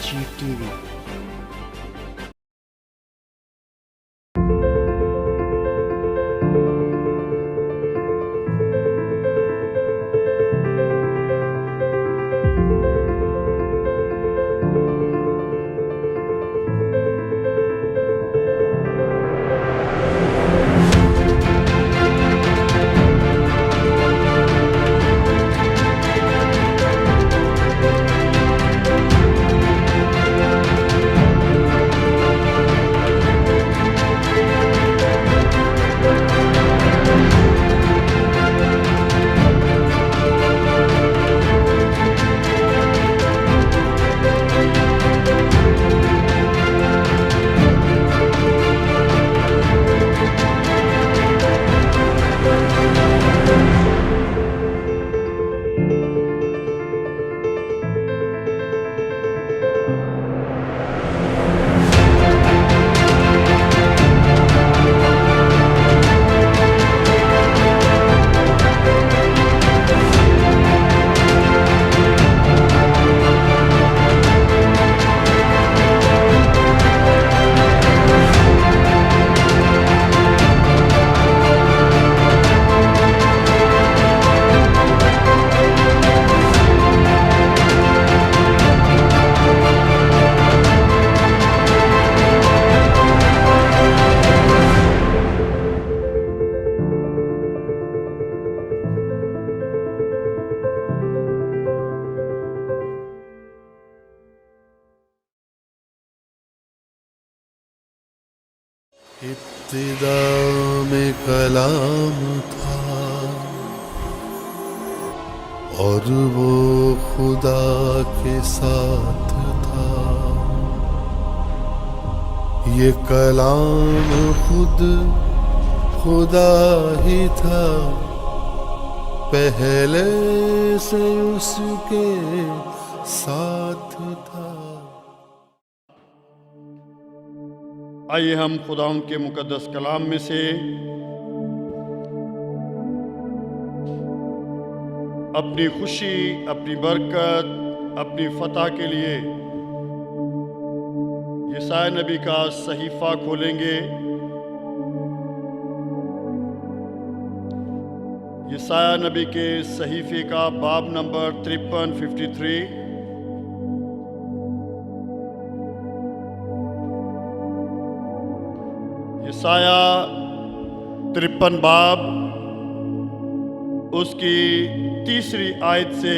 GTV ابتدا میں کلام تھا اور وہ خدا کے ساتھ تھا، یہ کلام خود خدا ہی تھا، پہلے سے اس کے ساتھ تھا۔ آئیے ہم خدا ان کے مقدس کلام میں سے اپنی خوشی، اپنی برکت، اپنی فتح کے لیے یسایا نبی کا صحیفہ کھولیں گے۔ یسایا نبی کے صحیفے کا باب نمبر 53 یسایا 53 باب اس کی تیسری آیت سے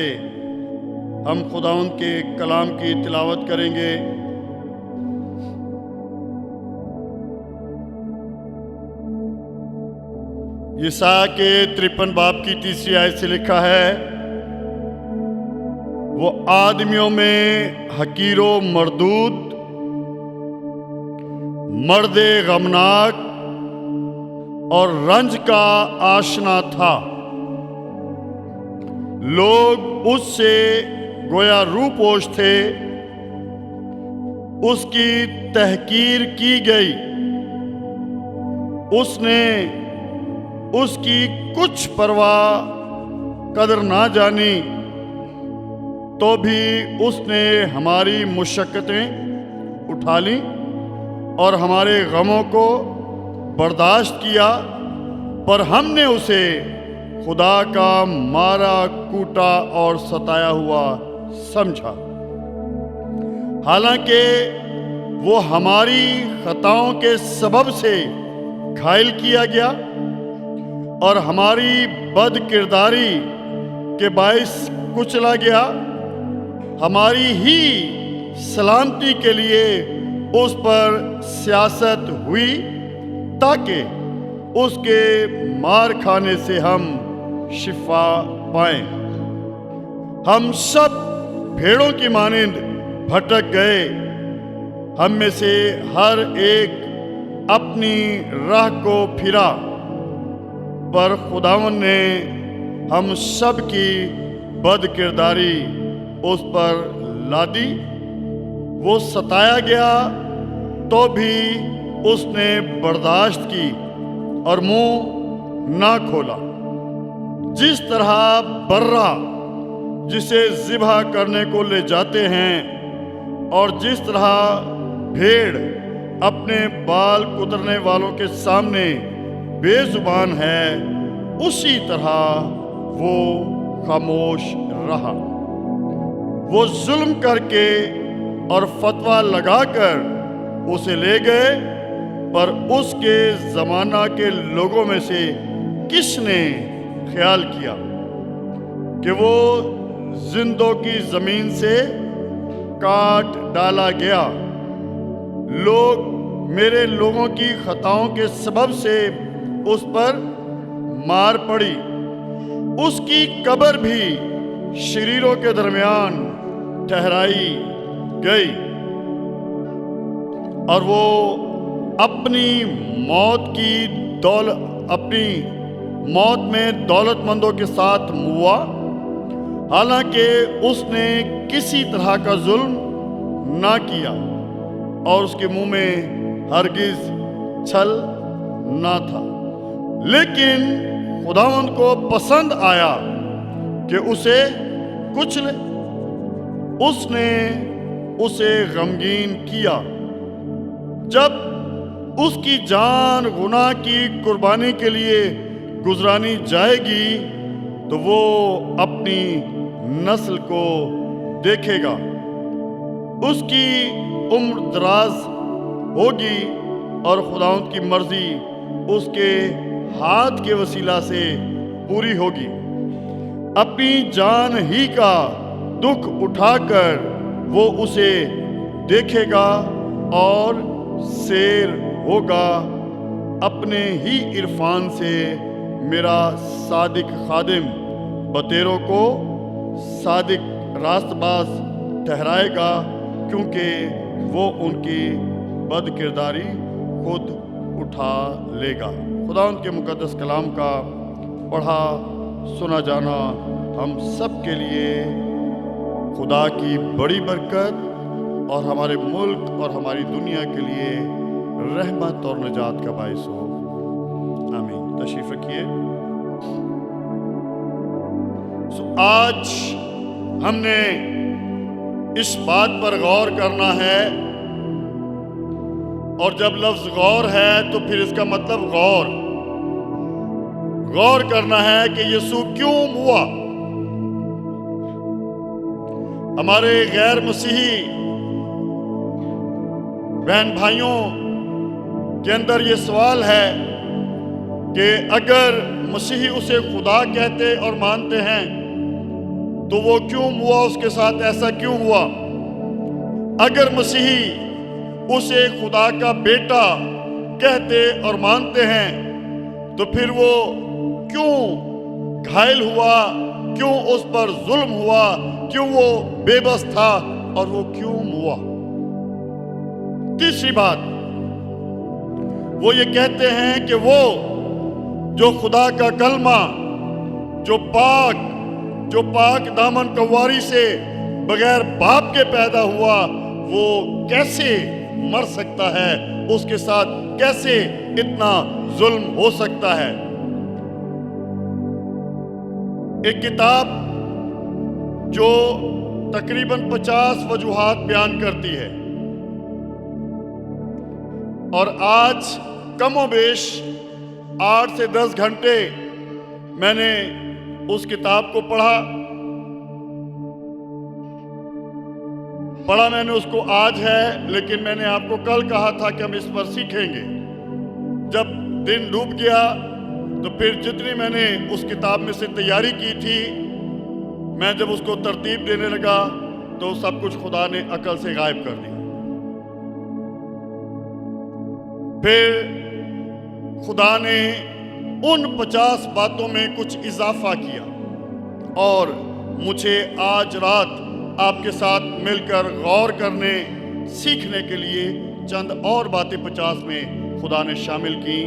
ہم خداوند کے کلام کی تلاوت کریں گے۔ یسایا کے 53 باب کی تیسری آیت سے لکھا ہے، وہ آدمیوں میں حقیر و مردود، مرد غمناک اور رنج کا آشنا تھا، لوگ اس سے گویا روپوش تھے، اس کی تحقیر کی گئی، اس نے اس کی کچھ پرواہ قدر نہ جانی، تو بھی اس نے ہماری مشقتیں اٹھا لیں اور ہمارے غموں کو برداشت کیا، پر ہم نے اسے خدا کا مارا کوٹا اور ستایا ہوا سمجھا، حالانکہ وہ ہماری خطاؤں کے سبب سے گھائل کیا گیا اور ہماری بد کرداری کے باعث کچلا گیا، ہماری ہی سلامتی کے لیے اس پر سیاست ہوئی، تاکہ اس کے مار کھانے سے ہم شفا پائیں۔ ہم سب بھیڑوں کی مانند بھٹک گئے، ہم میں سے ہر ایک اپنی راہ کو پھرا، پر خداوند نے ہم سب کی بد کرداری اس پر لادی، وہ ستایا گیا تو بھی اس نے برداشت کی اور منہ نہ کھولا۔ جس طرح برہ جسے ذبح کرنے کو لے جاتے ہیں اور جس طرح بھیڑ اپنے بال کترنے والوں کے سامنے بے زبان ہے، اسی طرح وہ خاموش رہا۔ وہ ظلم کر کے اور فتویٰ لگا کر اسے لے گئے، پر اس کے زمانہ کے لوگوں میں سے کس نے خیال کیا کہ وہ زندوں کی زمین سے کاٹ ڈالا گیا؟ لوگ میرے لوگوں کی خطاؤں کے سبب سے اس پر مار پڑی۔ اس کی قبر بھی شریروں کے درمیان ٹھہرائی گئی، اور وہ اپنی موت میں دولت مندوں کے ساتھ ہوا، حالانکہ اس نے کسی طرح کا ظلم نہ کیا اور اس کے منہ میں ہرگز چھل نہ تھا۔ لیکن خداوند کو پسند آیا کہ اسے کچلے، اس نے اسے غمگین کیا۔ جب اس کی جان گناہ کی قربانی کے لیے گزرانی جائے گی تو وہ اپنی نسل کو دیکھے گا، اس کی عمر دراز ہوگی اور خداوند کی مرضی اس کے ہاتھ کے وسیلہ سے پوری ہوگی۔ اپنی جان ہی کا دکھ اٹھا کر وہ اسے دیکھے گا اور سیر ہوگا۔ اپنے ہی عرفان سے میرا صادق خادم بطیروں کو صادق راست باز ٹھہرائے گا، کیونکہ وہ ان کی بد کرداری خود اٹھا لے گا۔ خدا ان کے مقدس کلام کا پڑھا سنا جانا ہم سب کے لیے خدا کی بڑی برکت اور ہمارے ملک اور ہماری دنیا کے لیے رحمت اور نجات کا باعث ہو۔ آمین۔ تشریف رکھیے۔ آج ہم نے اس بات پر غور کرنا ہے، اور جب لفظ غور ہے تو پھر اس کا مطلب غور کرنا ہے کہ یسوع کیوں ہوا۔ ہمارے غیر مسیحی بہن بھائیوں کے اندر یہ سوال ہے کہ اگر مسیحی اسے خدا کہتے اور مانتے ہیں تو وہ کیوں ہوا، اس کے ساتھ ایسا کیوں ہوا؟ اگر مسیحی اسے خدا کا بیٹا کہتے اور مانتے ہیں تو پھر وہ کیوں گھائل ہوا، کیوں اس پر ظلم ہوا، کیوں وہ بے بس تھا اور وہ کیوں ہوا؟ تیسری بات، وہ یہ کہتے ہیں کہ وہ جو خدا کا کلمہ جو پاک دامن کنواری سے بغیر باپ کے پیدا ہوا، وہ کیسے مر سکتا ہے؟ اس کے ساتھ کیسے اتنا ظلم ہو سکتا ہے؟ ایک کتاب جو تقریباً 50 وجوہات بیان کرتی ہے، اور آج کم و بیش 8 سے 10 گھنٹے میں نے اس کتاب کو پڑھا میں نے اس کو آج ہے، لیکن میں نے آپ کو کل کہا تھا کہ ہم اس پر سیکھیں گے۔ جب دن ڈوب گیا تو پھر جتنی میں نے اس کتاب میں سے تیاری کی تھی، میں جب اس کو ترتیب دینے لگا تو سب کچھ خدا نے عقل سے غائب کر دیا۔ پھر خدا نے ان 50 باتوں میں کچھ اضافہ کیا، اور مجھے آج رات آپ کے ساتھ مل کر غور کرنے سیکھنے کے لیے چند اور باتیں 50 میں خدا نے شامل کی۔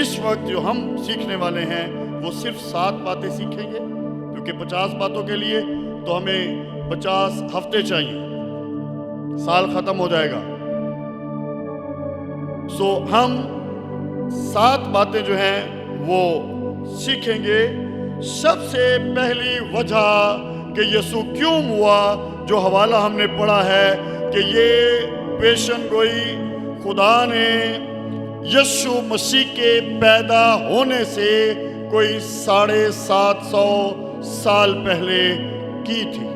اس وقت جو ہم سیکھنے والے ہیں وہ صرف 7 باتیں سیکھیں گے، کیونکہ 50 باتوں کے لیے تو ہمیں 50 ہفتے چاہیے، سال ختم ہو جائے گا۔ ہم 7 باتیں جو ہیں وہ سیکھیں گے۔ سب سے پہلی وجہ کہ یسوع کیوں ہوا، جو حوالہ ہم نے پڑھا ہے کہ یہ پیشن گوئی خدا نے یسوع مسیح کے پیدا ہونے سے کوئی 750 سال پہلے کی تھی۔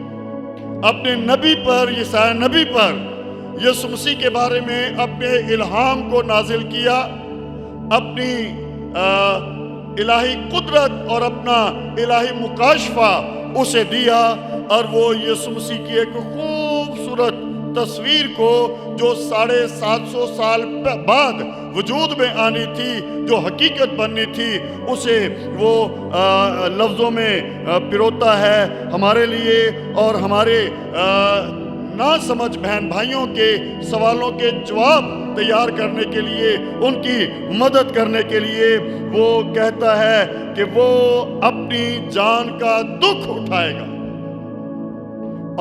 اپنے نبی پر، یسایا نبی پر یسوع مسیح کے بارے میں اپنے الہام کو نازل کیا، اپنی الہی قدرت اور اپنا الہی مکاشفہ اسے دیا، اور وہ یسوع مسیح کی ایک خوبصورت تصویر کو جو 750 سال بعد وجود میں آنی تھی، جو حقیقت بننی تھی، اسے وہ لفظوں میں پروتا ہے ہمارے لیے اور ہمارے نہ سمجھ بہن بھائیوں کے سوالوں کے جواب تیار کرنے کے لیے، ان کی مدد کرنے کے لیے وہ کہتا ہے کہ وہ اپنی جان کا دکھ اٹھائے گا۔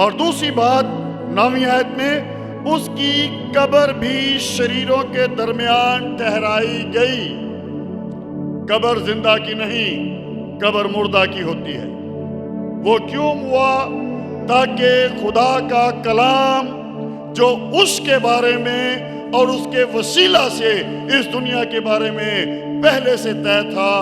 اور دوسری بات 9ویں آیت میں اس کی قبر بھی شریروں کے درمیان ٹھہرائی گئی۔ قبر زندہ کی نہیں، قبر مردہ کی ہوتی ہے۔ وہ کیوں ہوا؟ تاکہ خدا کا کلام جو اس کے بارے میں اور اس کے وسیلہ سے اس دنیا کے بارے میں پہلے سے طے تھا،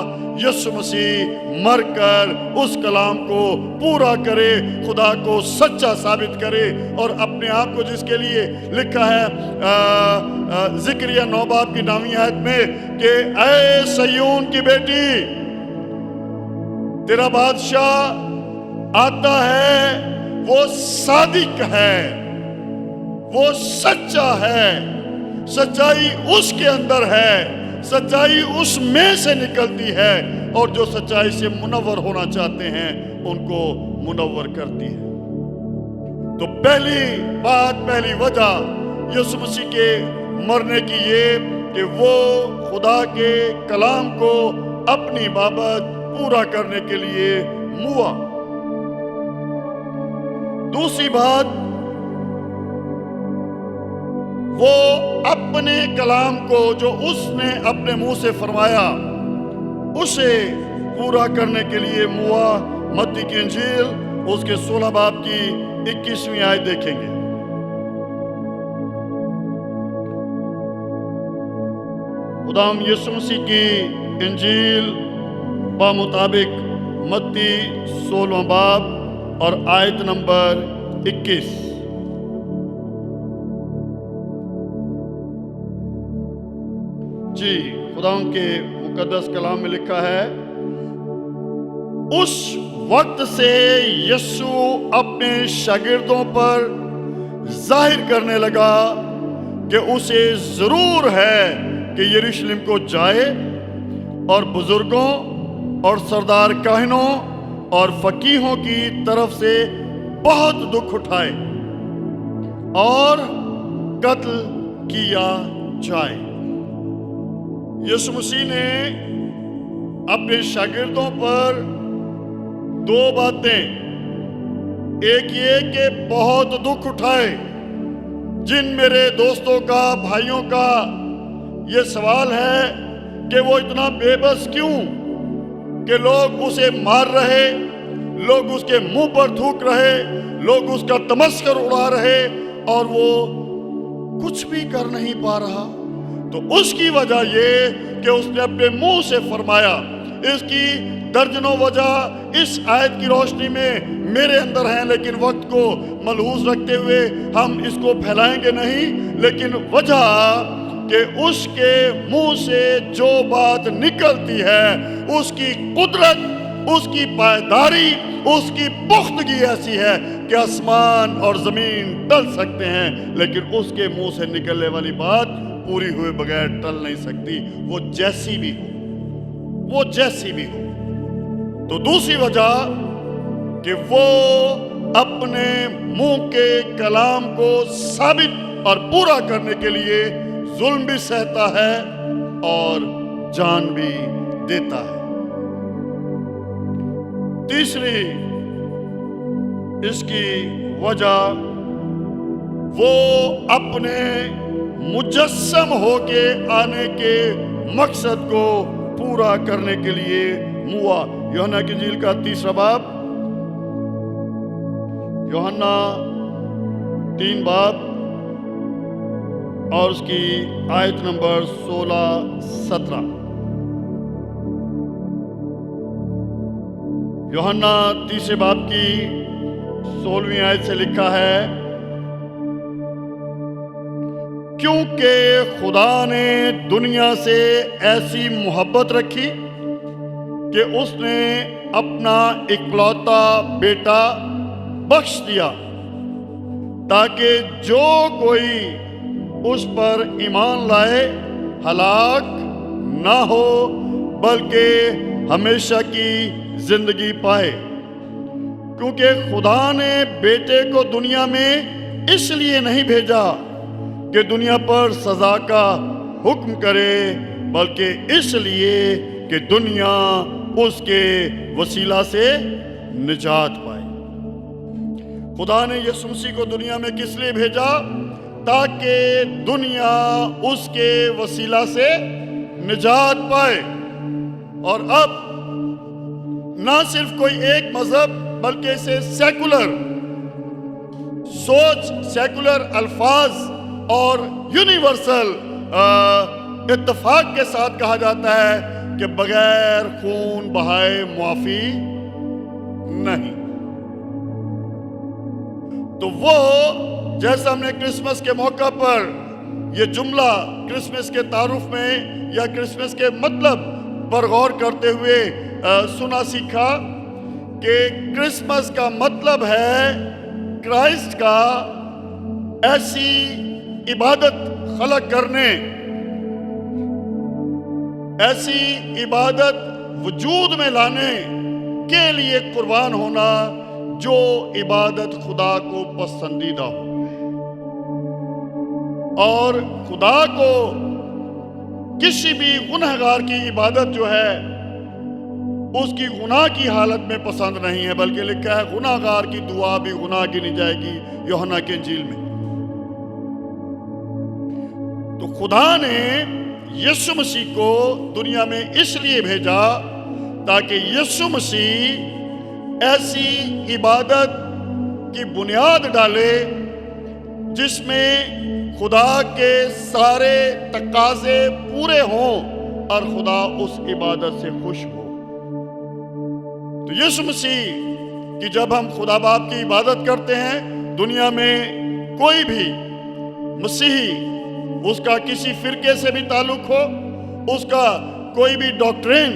یسوع مسیح مر کر اس کلام کو پورا کرے، خدا کو سچا ثابت کرے، اور اپنے آپ کو جس کے لیے لکھا ہے زکریا 9 باب کی 9ویں آیت میں کہ اے سیون کی بیٹی، تیرا بادشاہ آتا ہے، وہ صادق ہے، وہ سچا ہے، سچائی اس کے اندر ہے، سچائی اس میں سے نکلتی ہے، اور جو سچائی سے منور ہونا چاہتے ہیں ان کو منور کرتی ہے۔ تو پہلی بات، پہلی وجہ یسوع مسیح کے مرنے کی یہ کہ وہ خدا کے کلام کو اپنی بابت پورا کرنے کے لیے ہوا۔ دوسری بات، وہ اپنے کلام کو جو اس نے اپنے منہ سے فرمایا اسے پورا کرنے کے لیے ہوا۔ متی کی انجیل اس کے 16 باب کی 21ویں آیت دیکھیں گے۔ خداوند یسوع مسیح کی انجیل بمطابق متی 16 باب اور آیت نمبر 21۔ جی، خداوند کے مقدس کلام میں لکھا ہے، اس وقت سے یسوع اپنے شاگردوں پر ظاہر کرنے لگا کہ اسے ضرور ہے کہ یروشلم کو جائے اور بزرگوں اور سردار کاہنوں اور فقیہوں کی طرف سے بہت دکھ اٹھائے اور قتل کیا جائے۔ یسوع مسیح نے اپنے شاگردوں پر 2 باتیں، ایک یہ کہ بہت دکھ اٹھائے۔ جن میرے دوستوں کا، بھائیوں کا یہ سوال ہے کہ وہ اتنا بے بس کیوں کہ لوگ اسے مار رہے، لوگ اس کے منہ پر تھوک رہے، لوگ اس کا تمسخر اڑا رہے، اور وہ کچھ بھی کر نہیں پا رہا۔ تو اس کی وجہ یہ کہ اس نے اپنے منہ سے فرمایا۔ اس کی درجنوں وجہ اس آیت کی روشنی میں میرے اندر ہیں، لیکن وقت کو ملحوظ رکھتے ہوئے ہم اس کو پھیلائیں گے نہیں۔ لیکن وجہ کہ اس کے منہ سے جو بات نکلتی ہے اس کی قدرت، اس کی پائیداری، اس کی پختگی ایسی ہے کہ آسمان اور زمین ٹل سکتے ہیں، لیکن اس کے منہ سے نکلنے والی بات پوری ہوئے بغیر ٹل نہیں سکتی، وہ جیسی بھی ہو، وہ جیسی بھی ہو۔ تو دوسری وجہ کہ وہ اپنے منہ کے کلام کو ثابت اور پورا کرنے کے لیے ظلم بھی سہتا ہے اور جان بھی دیتا ہے۔ تیسری اس کی وجہ، وہ اپنے مجسم ہو کے آنے کے مقصد کو پورا کرنے کے لیے ہوا۔ یوحنا کی انجیل کا 3 باب، یوحنا 3 باب اور اس کی آیت نمبر 16-17۔ یوحنا 3 باب کی 16ویں آیت سے لکھا ہے، کیونکہ خدا نے دنیا سے ایسی محبت رکھی کہ اس نے اپنا اکلوتا بیٹا بخش دیا، تاکہ جو کوئی اس پر ایمان لائے ہلاک نہ ہو بلکہ ہمیشہ کی زندگی پائے۔ کیونکہ خدا نے بیٹے کو دنیا میں اس لیے نہیں بھیجا کہ دنیا پر سزا کا حکم کرے، بلکہ اس لیے کہ دنیا اس کے وسیلہ سے نجات پائے۔ خدا نے یسوع مسیح کو دنیا میں کس لیے بھیجا؟ تاکہ دنیا اس کے وسیلہ سے نجات پائے۔ اور اب نہ صرف کوئی ایک مذہب بلکہ اسے سیکولر سوچ، سیکولر الفاظ اور یونیورسل اتفاق کے ساتھ کہا جاتا ہے کہ بغیر خون بہائے معافی نہیں۔ تو وہ جیسا ہم نے کرسمس کے موقع پر یہ جملہ کرسمس کے تعارف میں یا کرسمس کے مطلب پر غور کرتے ہوئے سنا سیکھا کہ کرسمس کا مطلب ہے کرائسٹ کا ایسی عبادت خلق کرنے، ایسی عبادت وجود میں لانے کے لیے قربان ہونا جو عبادت خدا کو پسندیدہ ہو۔ اور خدا کو کسی بھی گنہگار کی عبادت جو ہے اس کی گناہ کی حالت میں پسند نہیں ہے، بلکہ لکھا ہے گنہگار کی دعا بھی گناہ گنی جائے گی، یوحنا کی انجیل میں۔ تو خدا نے یسوع مسیح کو دنیا میں اس لیے بھیجا تاکہ یسوع مسیح ایسی عبادت کی بنیاد ڈالے جس میں خدا کے سارے تقاضے پورے ہوں اور خدا اس عبادت سے خوش ہو۔ تو یسوع مسیح کی جب ہم خدا باپ کی عبادت کرتے ہیں، دنیا میں کوئی بھی مسیحی، اس کا کسی فرقے سے بھی تعلق ہو، اس کا کوئی بھی ڈاکٹرین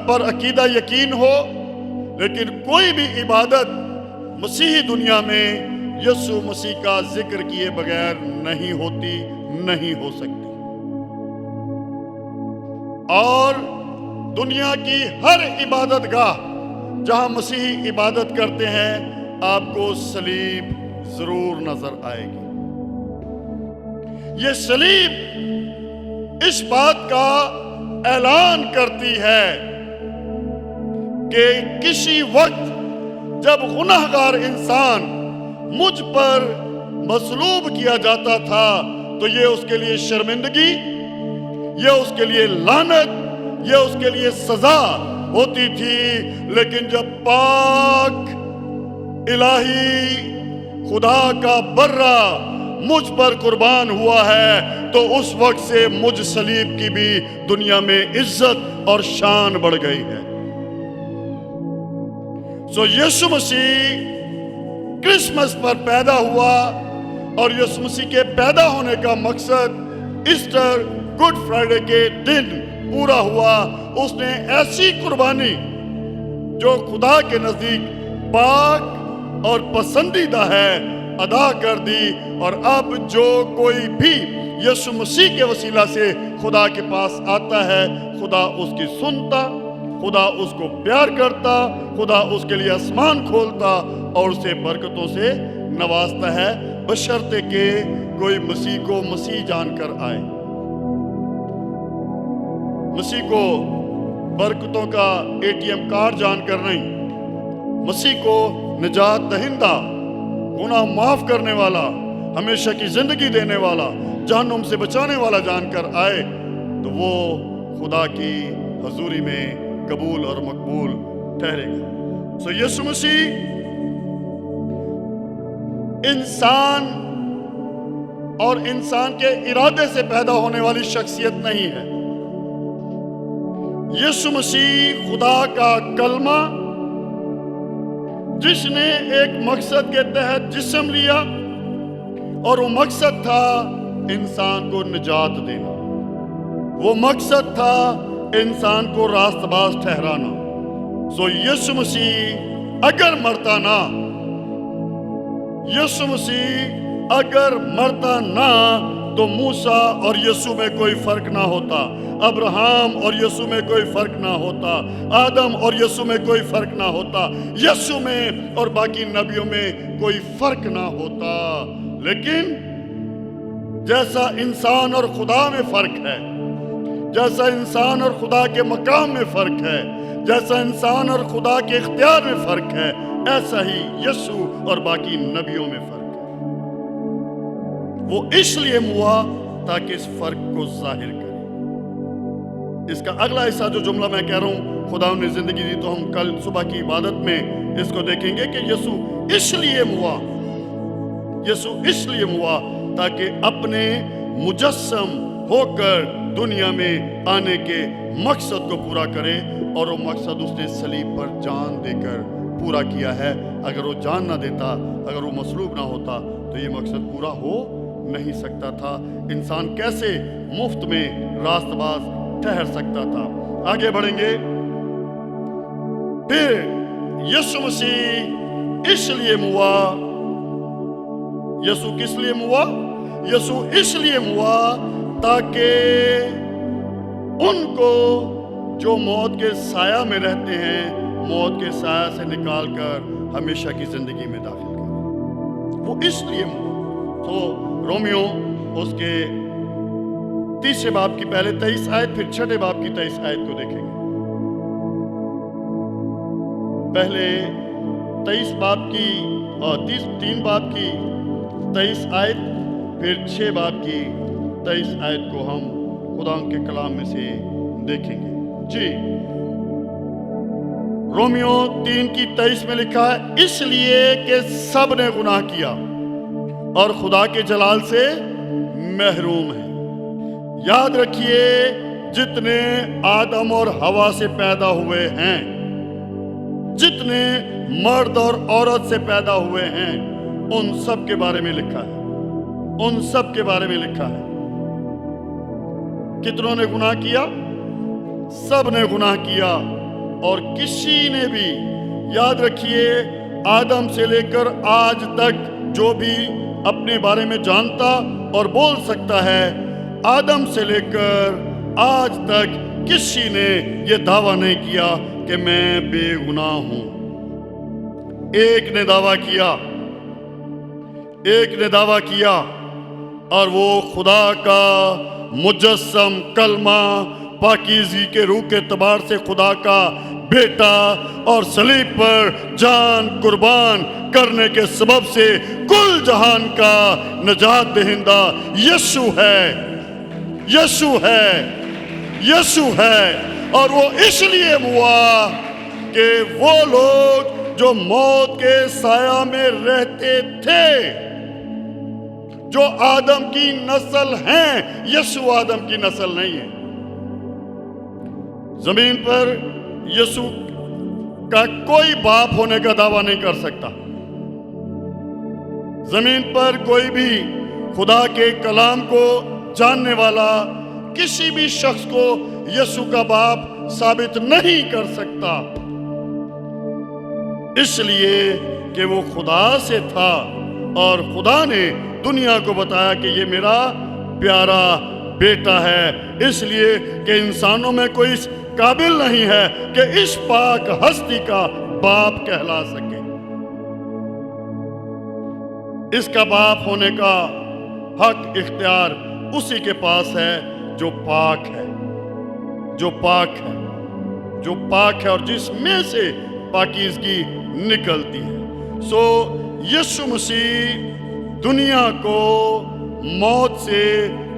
پر عقیدہ یقین ہو، لیکن کوئی بھی عبادت مسیحی دنیا میں یسوع مسیح کا ذکر کیے بغیر نہیں ہوتی، نہیں ہو سکتی۔ اور دنیا کی ہر عبادت گاہ جہاں مسیحی عبادت کرتے ہیں، آپ کو صلیب ضرور نظر آئے گی۔ یہ صلیب اس بات کا اعلان کرتی ہے کہ کسی وقت جب گنہگار انسان مجھ پر مصلوب کیا جاتا تھا تو یہ اس کے لیے شرمندگی، یہ اس کے لیے لعنت، یہ اس کے لیے سزا ہوتی تھی۔ لیکن جب پاک الہی خدا کا برہ مجھ پر قربان ہوا ہے تو اس وقت سے مجھ صلیب کی بھی دنیا میں عزت اور شان بڑھ گئی ہے۔ سو یسوع مسیح کرسمس پر پیدا ہوا، اور یسوع مسیح کے پیدا ہونے کا مقصد ایسٹر گڈ فرائیڈے کے دن پورا ہوا۔ اس نے ایسی قربانی جو خدا کے نزدیک پاک اور پسندیدہ ہے ادا کر دی، اور اب جو کوئی بھی یسوع مسیح کے وسیلہ سے خدا کے پاس آتا ہے، خدا اس کی سنتا، خدا اس کو پیار کرتا، خدا اس کے لیے آسمان کھولتا اور اسے برکتوں سے نوازتا ہے، بشرطے کہ کوئی مسیح کو مسیح جان کر آئے۔ مسیح کو برکتوں کا ATM کارڈ جان کر نہیں، مسیح کو نجات دہندہ، گناہ معاف کرنے والا، ہمیشہ کی زندگی دینے والا، جہنم سے بچانے والا جان کر آئے تو وہ خدا کی حضوری میں قبول اور مقبول ٹھہرے گا۔ سو یسوع مسیح انسان اور انسان کے ارادے سے پیدا ہونے والی شخصیت نہیں ہے۔ یسوع مسیح خدا کا کلمہ، جس نے ایک مقصد کے تحت جسم لیا، اور وہ مقصد تھا انسان کو نجات دینا، وہ مقصد تھا انسان کو راست باز ٹھہرانا۔ سو یسوع مسیح اگر مرتا نہ، یسوع مسیح اگر مرتا نہ تو موسیٰ اور یسوع میں کوئی فرق نہ ہوتا، ابراہم اور یسوع میں کوئی فرق نہ ہوتا، آدم اور یسوع میں کوئی فرق نہ ہوتا، یسوع میں اور باقی نبیوں میں کوئی فرق نہ ہوتا۔ لیکن جیسا انسان اور خدا میں فرق ہے، جیسا انسان اور خدا کے مقام میں فرق ہے، جیسا انسان اور خدا کے اختیار میں فرق ہے، ایسا ہی یسوع اور باقی نبیوں میں فرق ہے۔ وہ اس لیے ہوا تاکہ اس فرق کو ظاہر کرے۔ اس کا اگلا حصہ جو جملہ میں کہہ رہا ہوں، خدا نے زندگی دی، تو ہم کل صبح کی عبادت میں اس کو دیکھیں گے کہ یسوع اس لیے ہوا، یسوع اس لیے ہوا تاکہ اپنے مجسم ہو کر دنیا میں آنے کے مقصد کو پورا کرے، اور وہ مقصد اس نے صلیب پر جان دے کر پورا کیا ہے۔ اگر وہ جان نہ دیتا، اگر وہ مصلوب نہ ہوتا تو یہ مقصد پورا ہو نہیں سکتا تھا۔ انسان کیسے مفت میں راست باز ٹھہر سکتا تھا؟ آگے بڑھیں گے۔ پھر یسوع مسیح اس لیے ہوا، یسوع کس لیے ہوا؟ یسوع اس لیے ہوا تاکہ ان کو جو موت کے سایہ میں رہتے ہیں، موت کے سایہ سے نکال کر ہمیشہ کی زندگی میں داخل کرے۔ وہ اس لیے ہوا۔ تو رومیو اس کے 3 باب کی پہلے 23 آیت، پھر 6 باب کی 23 آیت کو دیکھیں گے۔ پہلے 23 باب کی اور 3 باب کی 23 آیت، پھر 6 باب کی 23 آیت کو ہم خدا کے کلام میں سے دیکھیں گے۔ جی، رومیو 3 کی 23 میں لکھا ہے، اس لیے کہ سب نے گناہ کیا اور خدا کے جلال سے محروم ہیں۔ یاد رکھیے، جتنے آدم اور حوا سے پیدا ہوئے ہیں، جتنے مرد اور عورت سے پیدا ہوئے ہیں، ان سب کے بارے میں لکھا ہے، ان سب کے بارے میں لکھا ہے۔ کتنوں نے گناہ کیا؟ سب نے گناہ کیا، اور کسی نے بھی، یاد رکھیے، آدم سے لے کر آج تک جو بھی اپنے بارے میں جانتا اور بول سکتا ہے، آدم سے لے کر آج تک کسی نے یہ دعویٰ نہیں کیا کہ میں بے گناہ ہوں۔ ایک نے دعویٰ کیا، ایک نے دعویٰ کیا، اور وہ خدا کا مجسم کلمہ، پاکیزگی کے روح کے اعتبار سے خدا کا بیٹا، اور صلیب پر جان قربان کرنے کے سبب سے کل جہان کا نجات دہندہ یسوع ہے، یسوع ہے، یسوع ہے۔ اور وہ اس لیے ہوا کہ وہ لوگ جو موت کے سایہ میں رہتے تھے، جو آدم کی نسل ہیں، یسوع آدم کی نسل نہیں ہے۔ زمین پر یسوع کا کوئی باپ ہونے کا دعویٰ نہیں کر سکتا۔ زمین پر کوئی بھی خدا کے کلام کو جاننے والا کسی بھی شخص کو یسوع کا باپ ثابت نہیں کر سکتا، اس لیے کہ وہ خدا سے تھا، اور خدا نے دنیا کو بتایا کہ یہ میرا پیارا بیٹا ہے، اس لیے کہ انسانوں میں کوئی اس قابل نہیں ہے کہ اس پاک ہستی کا باپ کہلا سکے۔ اس کا باپ ہونے کا حق اختیار اسی کے پاس ہے جو پاک ہے، جو پاک ہے، جو پاک ہے، اور جس میں سے پاکیزگی نکلتی ہے۔ سو یسوع مسیح دنیا کو موت سے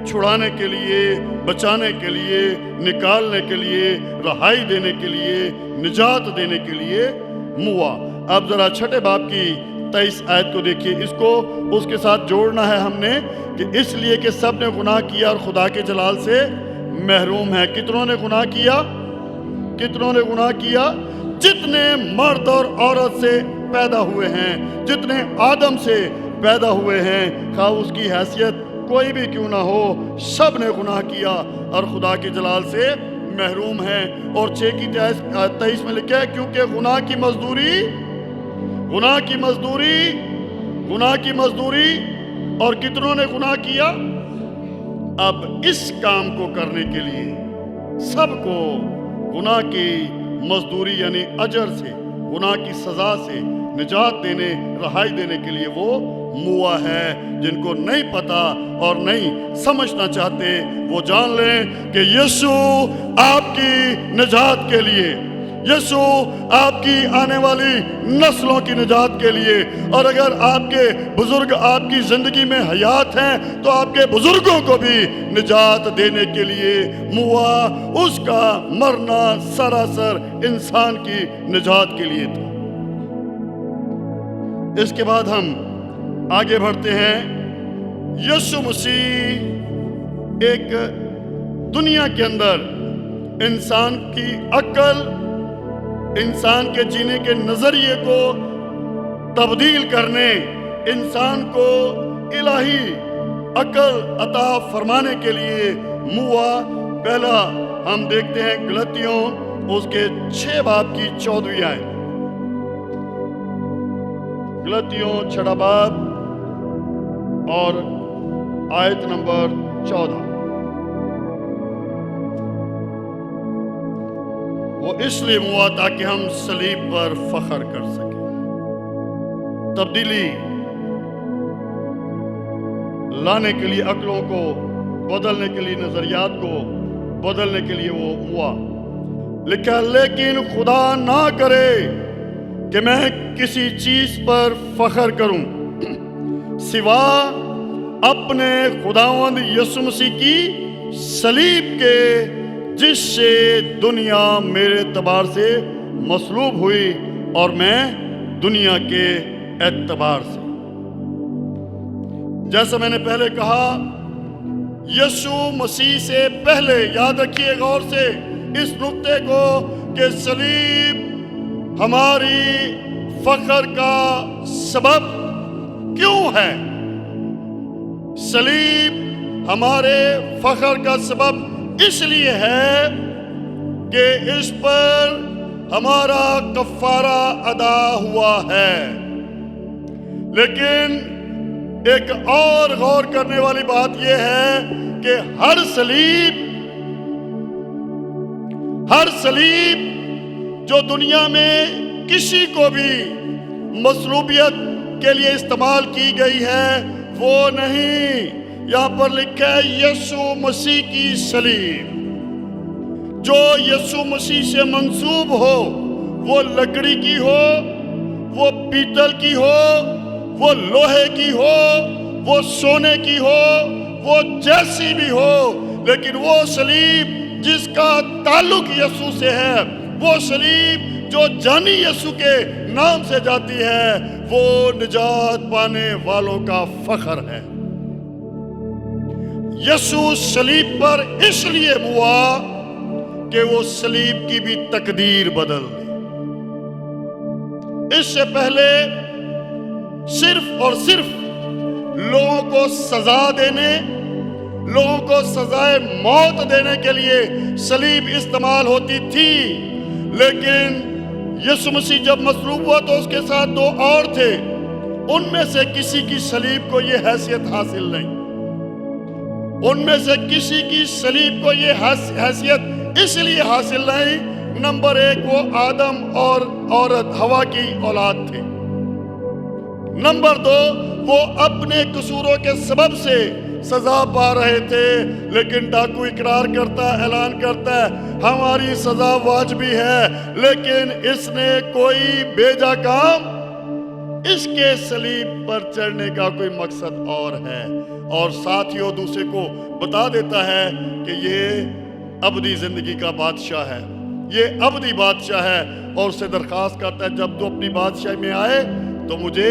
چھڑانے کے لیے، بچانے کے لیے، نکالنے کے لیے، رہائی دینے کے لیے، نجات دینے کے لیے ہوا۔ اب ذرا 6 باب کی 23 آیت کو دیکھیے. اس کو اس کے ساتھ جوڑنا ہے ہم نے کہ اس لیے کہ سب نے گناہ کیا اور خدا کے جلال سے محروم ہے. کتنوں نے گناہ کیا؟ کتنوں نے گناہ کیا؟ جتنے مرد اور عورت سے پیدا ہوئے ہیں، جتنے آدم سے پیدا ہوئے ہیں، خواہ اس کی حیثیت کوئی بھی کیوں نہ ہو، سب نے گناہ کیا اور خدا کے جلال سے محروم ہیں. اور 6:23 میں لکھا ہے کیونکہ گناہ کی مزدوری اور کتنوں نے گناہ کیا. اب اس کام کو کرنے کے لیے سب کو گناہ کی مزدوری یعنی اجر سے، گناہ کی سزا سے نجات دینے، رہائی دینے کے لیے وہ موا ہے. جن کو نہیں پتا اور نہیں سمجھنا چاہتے وہ جان لیں کہ یسوع آپ کی نجات کے لیے، یسوع آپ کی آنے والی نسلوں کی نجات کے لیے، اور اگر آپ کے بزرگ آپ کی زندگی میں حیات ہیں تو آپ کے بزرگوں کو بھی نجات دینے کے لیے موا، اس کا مرنا سراسر انسان کی نجات کے لیے تھا. اس کے بعد ہم آگے بڑھتے ہیں. یسوع مسیح ایک دنیا کے اندر انسان کی عقل، انسان کے جینے کے نظریے کو تبدیل کرنے، انسان کو الہی عقل عطا فرمانے کے لیے موا. پہلا ہم دیکھتے ہیں گلتیوں اس کے 6 باب کی 14ویں آیت. گلتیوں 6 باب اور آیت نمبر 14. وہ اس لیے ہوا تاکہ ہم صلیب پر فخر کر سکیں. تبدیلی لانے کے لیے، عقلوں کو بدلنے کے لیے، نظریات کو بدلنے کے لیے وہ ہوا. لکھا لیکن خدا نہ کرے کہ میں کسی چیز پر فخر کروں سوا اپنے خداوند یسوع مسیح کی صلیب کے، جس سے دنیا میرے اعتبار سے مصلوب ہوئی اور میں دنیا کے اعتبار سے. جیسا میں نے پہلے کہا، یسوع مسیح سے پہلے، یاد رکھیے غور سے اس نقطے کو، کہ صلیب ہماری فخر کا سبب کیوں ہے. صلیب ہمارے فخر کا سبب اس لیے ہے کہ اس پر ہمارا کفارہ ادا ہوا ہے. لیکن ایک اور غور کرنے والی بات یہ ہے کہ ہر صلیب جو دنیا میں کسی کو بھی مصلوبیت کے لیے استعمال کی گئی ہے وہ نہیں. یہاں پر لکھا ہے یسوع مسیح کی صلیب. جو یسوع مسیح سے منسوب ہو، وہ لکڑی کی ہو، وہ پیتل کی ہو، وہ لوہے کی ہو، وہ سونے کی ہو، وہ جیسی بھی ہو، لیکن وہ صلیب جس کا تعلق یسوع سے ہے، وہ صلیب جو جانی یسوع کے نام سے جاتی ہے، وہ نجات پانے والوں کا فخر ہے. یسوع صلیب پر اس لیے ہوا کہ وہ صلیب کی بھی تقدیر بدل دی. اس سے پہلے صرف اور صرف لوگوں کو سزا دینے، لوگوں کو سزائے موت دینے کے لیے صلیب استعمال ہوتی تھی. لیکن یسوع مسیح جب مصلوب ہوا تو اس کے ساتھ 2 اور تھے. ان میں سے کسی کی صلیب کو یہ حیثیت حاصل نہیں. ان میں سے کسی کی صلیب کو یہ حیثیت اس لیے حاصل نہیں. نمبر 1 وہ آدم اور عورت ہوا کی اولاد تھے. نمبر 2 وہ اپنے قصوروں کے سبب سے سزا پا رہے تھے. لیکن ڈاکو اقرار کرتا ہے، اعلان کرتا ہے ہماری سزا واجبی ہے، لیکن اس نے کوئی بیجا کام، اس کے صلیب پر چڑھنے کا کوئی مقصد اور ہے. اور ساتھیوں دوسرے کو بتا دیتا ہے کہ یہ ابدی زندگی کا بادشاہ ہے، یہ ابدی بادشاہ ہے، اور اس سے درخواست کرتا ہے جب تو اپنی بادشاہی میں آئے تو مجھے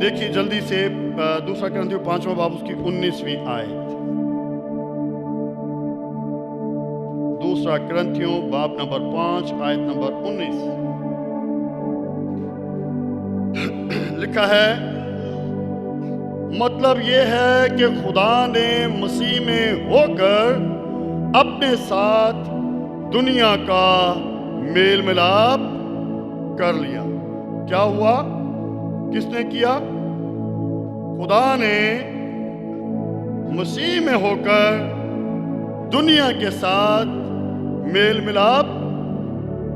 دیکھیے جلدی سے دوسرا کرنتھیوں 5واں باب اس کی 19ویں آیت۔ دوسرا کرنتھیوں باب نمبر 5 آیت نمبر 19 لکھا ہے، مطلب یہ ہے کہ خدا نے مسیح میں ہو کر اپنے ساتھ دنیا کا میل ملاپ کر لیا۔ کیا ہوا؟ کس نے کیا؟ خدا نے مسیح میں ہو کر دنیا کے ساتھ میل ملاپ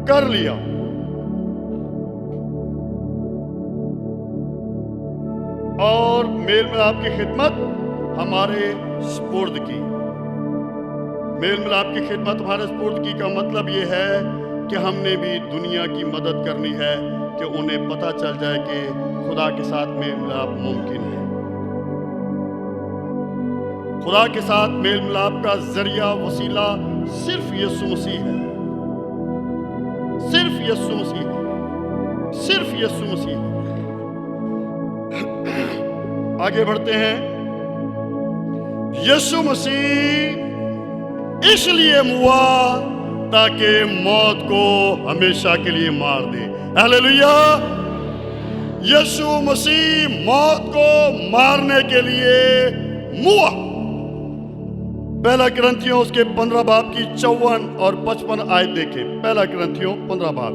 کر لیا۔ اور میل ملاپ کی خدمت ہمارے سپرد کی۔ میل ملاپ کی خدمت ہمارے سپرد کی کا مطلب یہ ہے کہ ہم نے بھی دنیا کی مدد کرنی ہے کہ انہیں پتہ چل جائے کہ خدا کے ساتھ میل ملاپ ممکن ہے۔ خدا کے ساتھ میل ملاپ کا ذریعہ وسیلہ صرف یسوع مسیح ہے، صرف یسوع مسیح ہے، صرف یسوع مسیح ہے۔ آگے بڑھتے ہیں۔ یسوع مسیح اس لیے ہوا تاکہ موت کو ہمیشہ کے لیے مار دے۔ ہلیلویا! یسوع مسیح موت کو مارنے کے لیے ہوا۔ پہلا کرنتھیوں اس کے 15 باب کی 54 اور 55 آیت دیکھیں۔ پہلا کرنتھیوں 15 باب۔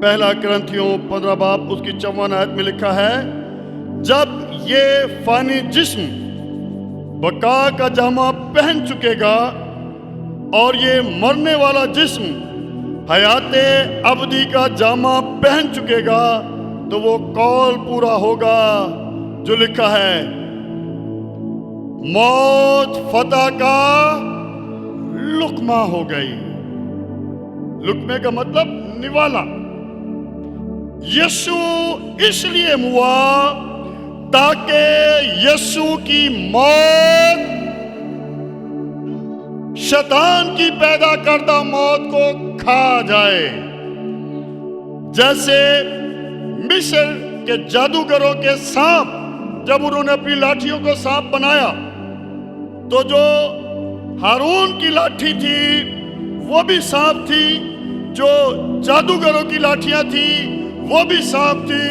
پہلا کرنتھیوں 15 باب اس کی 54 آیت میں لکھا ہے، جب یہ فانی جسم بقا کا جامہ پہن چکے گا اور یہ مرنے والا جسم حیات ابدی کا جامہ پہن چکے گا تو وہ قول پورا ہوگا جو لکھا ہے، موت فتح کا لقمہ ہو گئی۔ لقمے کا مطلب نوالا۔ یسوع اس لیے ہوا تاکہ یسوع کی موت شیطان کی پیدا کردہ موت کو کھا جائے۔ جیسے مصر کے جادوگروں کے سانپ، جب انہوں نے اپنی لاٹھیوں کو سانپ بنایا تو جو ہارون کی لاٹھی تھی وہ بھی سانپ تھی، جو جادوگروں کی لاٹھیاں تھی وہ بھی سانپ تھی،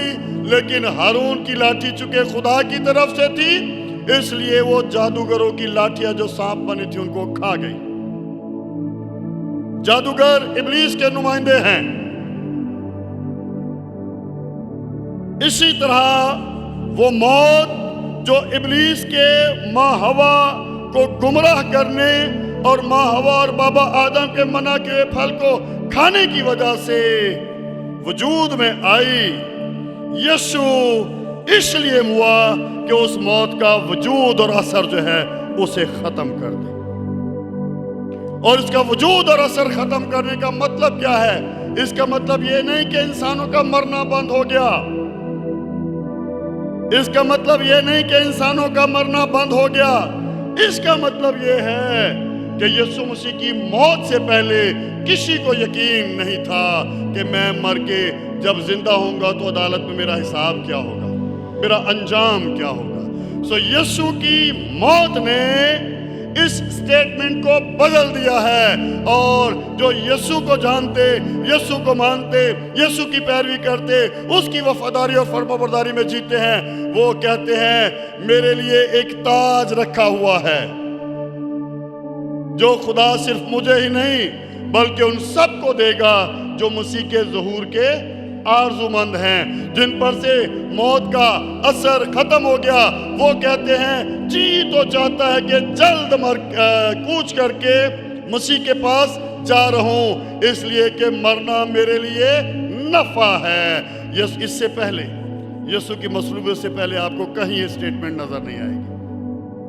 لیکن ہارون کی لاٹھی چونکہ خدا کی طرف سے تھی اس لیے وہ جادوگروں کی لاٹھیاں جو سانپ بنی تھی ان کو کھا گئی۔ جادوگر ابلیس کے نمائندے ہیں۔ اسی طرح وہ موت جو ابلیس کے ماں ہوا کو گمراہ کرنے اور ماں ہوا اور بابا آدم کے منع کے پھل کو کھانے کی وجہ سے وجود میں آئی، یسوع اس لیے ہوا کہ اس موت کا وجود اور اثر جو ہے اسے ختم کر دے۔ اور اس کا وجود اور اثر ختم کرنے کا مطلب کیا ہے؟ اس کا مطلب یہ نہیں کہ انسانوں کا مرنا بند ہو گیا۔ اس کا مطلب یہ نہیں کہ انسانوں کا مرنا بند ہو گیا۔ اس کا مطلب یہ ہے کہ یسوع مسیح کی موت سے پہلے کسی کو یقین نہیں تھا کہ میں مر کے جب زندہ ہوں گا تو عدالت میں میرا حساب کیا ہوگا، میرا انجام کیا ہوگا۔ سو یسوع کی موت نے اس سٹیٹمنٹ کو بدل دیا ہے، اور جو یسوع کو جانتے، یسوع کو مانتے، یسوع کی پیروی کرتے، اس کی وفاداری اور فرمانبرداری میں جیتے ہیں، وہ کہتے ہیں میرے لیے ایک تاج رکھا ہوا ہے جو خدا صرف مجھے ہی نہیں بلکہ ان سب کو دے گا جو مسیح کے ظہور کے آرزو مند ہیں، جن پر سے موت کا اثر ختم ہو گیا۔ وہ کہتے ہیں جی تو چاہتا ہے کہ جلد کوچ کر کے مسیح کے پاس جا رہوں، اس لیے کہ مرنا میرے لیے نفع ہے۔ اس سے پہلے یسوع کی مصلوبیت سے پہلے آپ کو کہیں یہ سٹیٹمنٹ نظر نہیں آئے گی،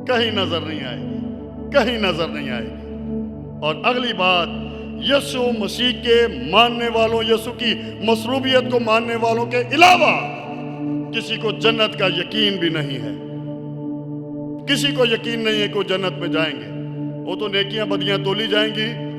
کہیں نظر نہیں آئے گی، کہیں نظر نہیں آئے گی۔ اور اگلی بات، یسوع مسیح کے ماننے والوں، یسوع کی مصلوبیت کو ماننے والوں کے علاوہ کسی کو جنت کا یقین بھی نہیں ہے۔ کسی کو یقین نہیں ہے کہ وہ جنت میں جائیں گے۔ وہ تو نیکیاں بدیاں تولی جائیں گی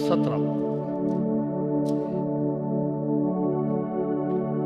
17।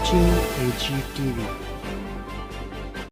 watching AG TV.